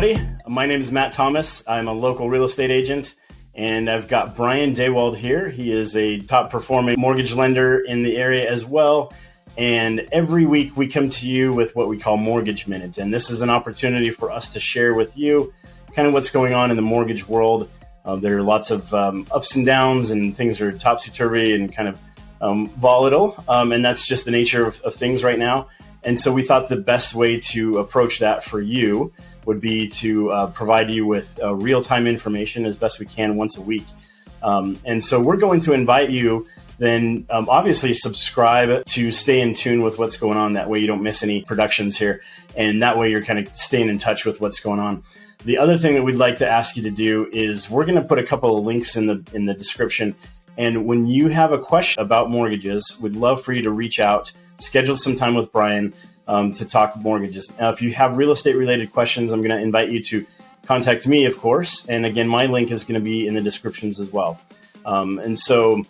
everybody. My name is Matt Thomas. I'm a local real estate agent, and I've got Brian Dewald here. He is a top performing mortgage lender in the area as well. And every week we come to you with what we call Mortgage Minute. And this is an opportunity for us to share with you kind of what's going on in the mortgage world. There are lots of ups and downs, and things are topsy-turvy and kind of volatile. And that's just the nature of things right now. And so we thought the best way to approach that for you would be to provide you with real-time information as best we can once a week. And so we're going to invite you then obviously subscribe to stay in tune with what's going on. That way you don't miss any productions here. And that way you're kind of staying in touch with what's going on. The other thing that we'd like to ask you to do is we're going to put a couple of links in the description. And when you have a question about mortgages, we'd love for you to reach out, schedule some time with Brian to talk mortgages. Now, if you have real estate related questions, I'm going to invite you to contact me, of course. And again, my link is going to be in the descriptions as well. And so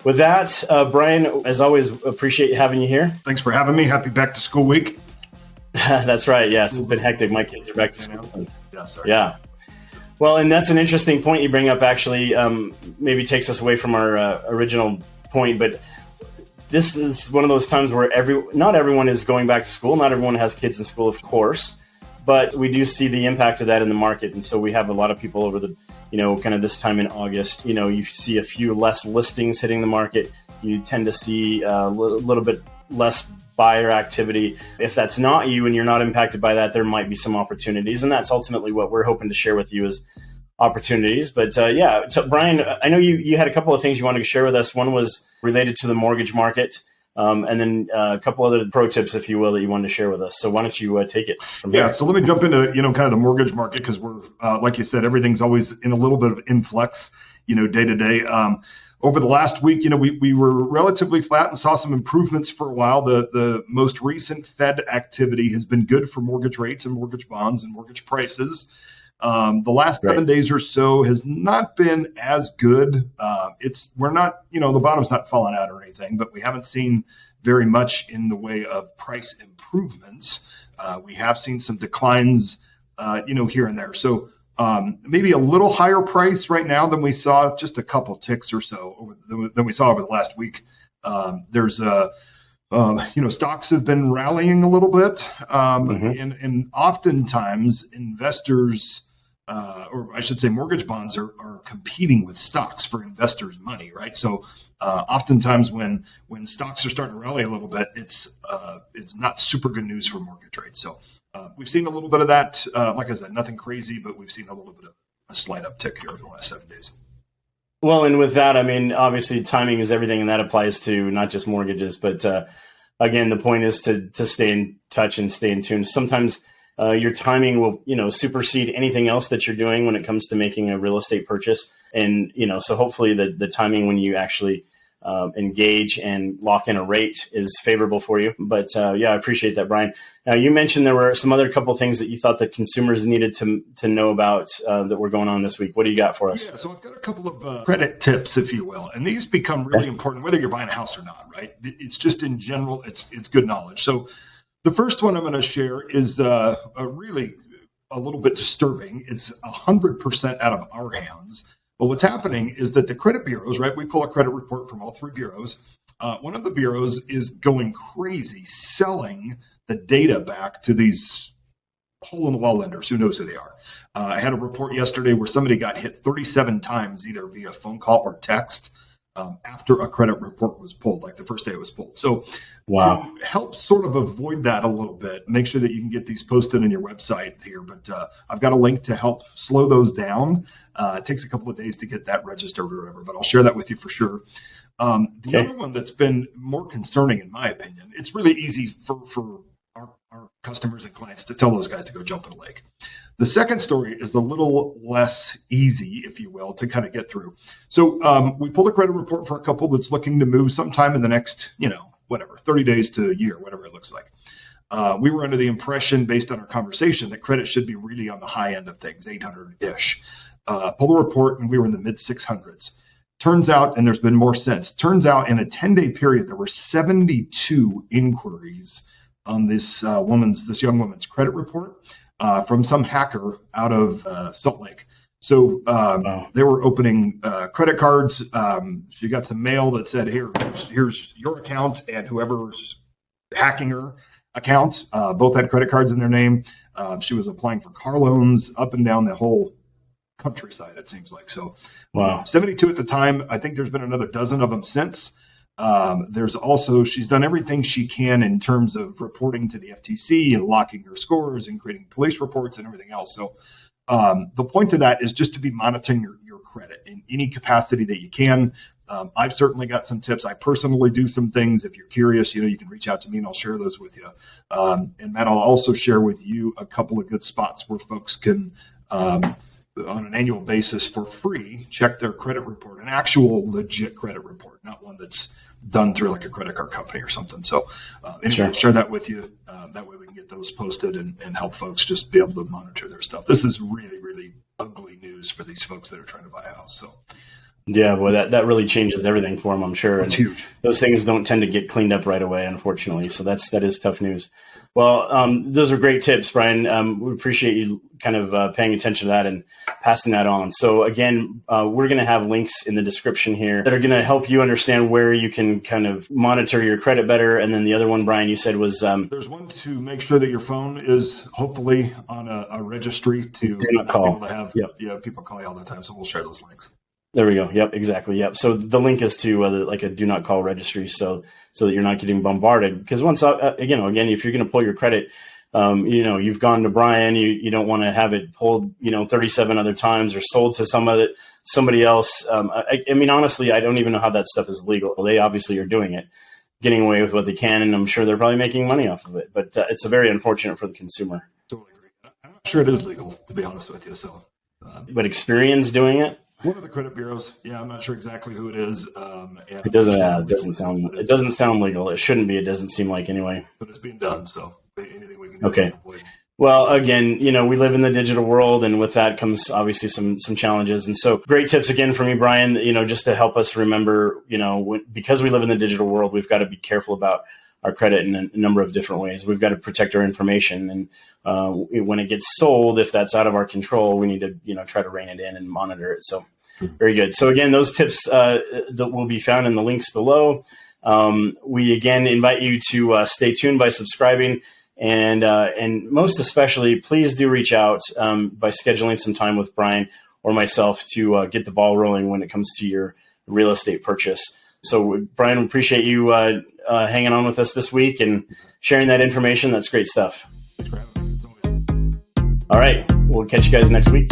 with that, Brian, as always, appreciate having you here. Thanks for having me. Happy back to school week. That's right. Yes, it's been hectic. My kids are back to school. Yeah, sorry. Yeah. Well, and that's an interesting point you bring up, actually. Maybe takes us away from our original point, but this is one of those times where not everyone is going back to school. Not everyone has kids in school, of course, but we do see the impact of that in the market. And so we have a lot of people over the, kind of this time in August, you see a few less listings hitting the market. You tend to see a little bit less buyer activity. If that's not you and you're not impacted by that, there might be some opportunities. And that's ultimately what we're hoping to share with you is opportunities. But so Brian, I know you had a couple of things you wanted to share with us. One was related to the mortgage market. And then a couple other pro tips, if you will, that you wanted to share with us. So why don't you take it from here? Yeah, so let me jump into, kind of the mortgage market, because we're, like you said, everything's always in a little bit of influx, day to day. Over the last week, we were relatively flat and saw some improvements for a while. The most recent Fed activity has been good for mortgage rates and mortgage bonds and mortgage prices. The last 7 days or so has not been as good. We're not, the bottom's not falling out or anything, but we haven't seen very much in the way of price improvements. We have seen some declines, here and there. So maybe a little higher price right now than we saw, just a couple ticks or so than we saw over the last week. Stocks have been rallying a little bit, and oftentimes investors, or I should say mortgage bonds are competing with stocks for investors' money, right? So oftentimes when stocks are starting to rally a little bit, it's not super good news for mortgage rates. So we've seen a little bit of that. Like I said, nothing crazy, but we've seen a little bit of a slight uptick here over the last 7 days. Well, and with that, I mean, obviously timing is everything, and that applies to not just mortgages, but again, the point is to stay in touch and stay in tune. Sometimes your timing will, supersede anything else that you're doing when it comes to making a real estate purchase. And, so hopefully the timing when you actually engage and lock in a rate is favorable for you. But I appreciate that, Brian. Now, you mentioned there were some other couple of things that you thought that consumers needed to know about that were going on this week. What do you got for us? Yeah, so I've got a couple of credit tips, if you will, and these become really important whether you're buying a house or not, right? It's just in general, it's good knowledge. So the first one I'm going to share is really a little bit disturbing. It's 100% out of our hands. But what's happening is that the credit bureaus, right? We pull a credit report from all three bureaus. One of the bureaus is going crazy, selling the data back to these hole-in-the-wall lenders. Who knows who they are? I had a report yesterday where somebody got hit 37 times, either via phone call or text, after a credit report was pulled, like the first day it was pulled. So to help sort of avoid that a little bit, make sure that you can get these posted on your website here. But I've got a link to help slow those down. It takes a couple of days to get that registered or whatever, but I'll share that with you for sure. The other one that's been more concerning, in my opinion, it's really easy for our customers and clients to tell those guys to go jump in a lake. The second story is a little less easy, if you will, to kind of get through. So we pulled a credit report for a couple that's looking to move sometime in the next, 30 days to a year, whatever it looks like. We were under the impression, based on our conversation, that credit should be really on the high end of things, 800-ish. Pull the report, and we were in the mid-600s. Turns out, and there's been more since, turns out in a 10-day period, there were 72 inquiries on this young woman's credit report. from some hacker out of Salt Lake. So they were opening credit cards. She got some mail that said, here's your account and whoever's hacking her account. Both had credit cards in their name. She was applying for car loans up and down the whole countryside, it seems like. So 72 at the time. I think there's been another dozen of them since. There's also, she's done everything she can in terms of reporting to the FTC and locking her scores and creating police reports and everything else. So the point of that is just to be monitoring your credit in any capacity that you can. I've certainly got some tips. I personally do some things. If you're curious, you can reach out to me and I'll share those with you. And Matt, I'll also share with you a couple of good spots where folks can, on an annual basis for free, check their credit report, an actual legit credit report, not one that's done through like a credit card company or something. So anyway, I'll share that with you. That way we can get those posted and help folks just be able to monitor their stuff. This is really, really ugly news for these folks that are trying to buy a house. So yeah, well, that really changes everything for them, I'm sure. It's huge. Those things don't tend to get cleaned up right away, unfortunately. So that is tough news. Well, those are great tips, Brian. We appreciate you kind of paying attention to that and passing that on. So again, we're going to have links in the description here that are going to help you understand where you can kind of monitor your credit better. And then the other one, Brian, you said was there's one to make sure that your phone is hopefully on a registry to do not call. Able to have people call you all the time. So we'll share those links. There we go. Yep, exactly. Yep. So the link is to like a do not call registry, so that you're not getting bombarded. Because once again, if you're going to pull your credit, you've gone to Brian, you don't want to have it pulled, 37 other times or sold to somebody else. I mean, honestly, I don't even know how that stuff is legal. They obviously are doing it, getting away with what they can, and I'm sure they're probably making money off of it. But it's very unfortunate for the consumer. Totally agree. I'm not sure it is legal, to be honest with you. So, but Experian's doing it. One of the credit bureaus. Yeah, I'm not sure exactly who it is. It doesn't sound legal. It shouldn't be. It doesn't seem like anyway. But it's being done. So anything we can do. Okay. Well, again, we live in the digital world, and with that comes obviously some challenges. And so, great tips again from you, Brian. Just to help us remember, because we live in the digital world, we've got to be careful about our credit in a number of different ways. We've got to protect our information, and when it gets sold, if that's out of our control, we need to try to rein it in and monitor it. So very good. So again, those tips that will be found in the links below. We again invite you to stay tuned by subscribing, and most especially, please do reach out by scheduling some time with Brian or myself to get the ball rolling when it comes to your real estate purchase. So, Brian, we appreciate you hanging on with us this week and sharing that information. That's great stuff. Thanks for having me. All right. We'll catch you guys next week.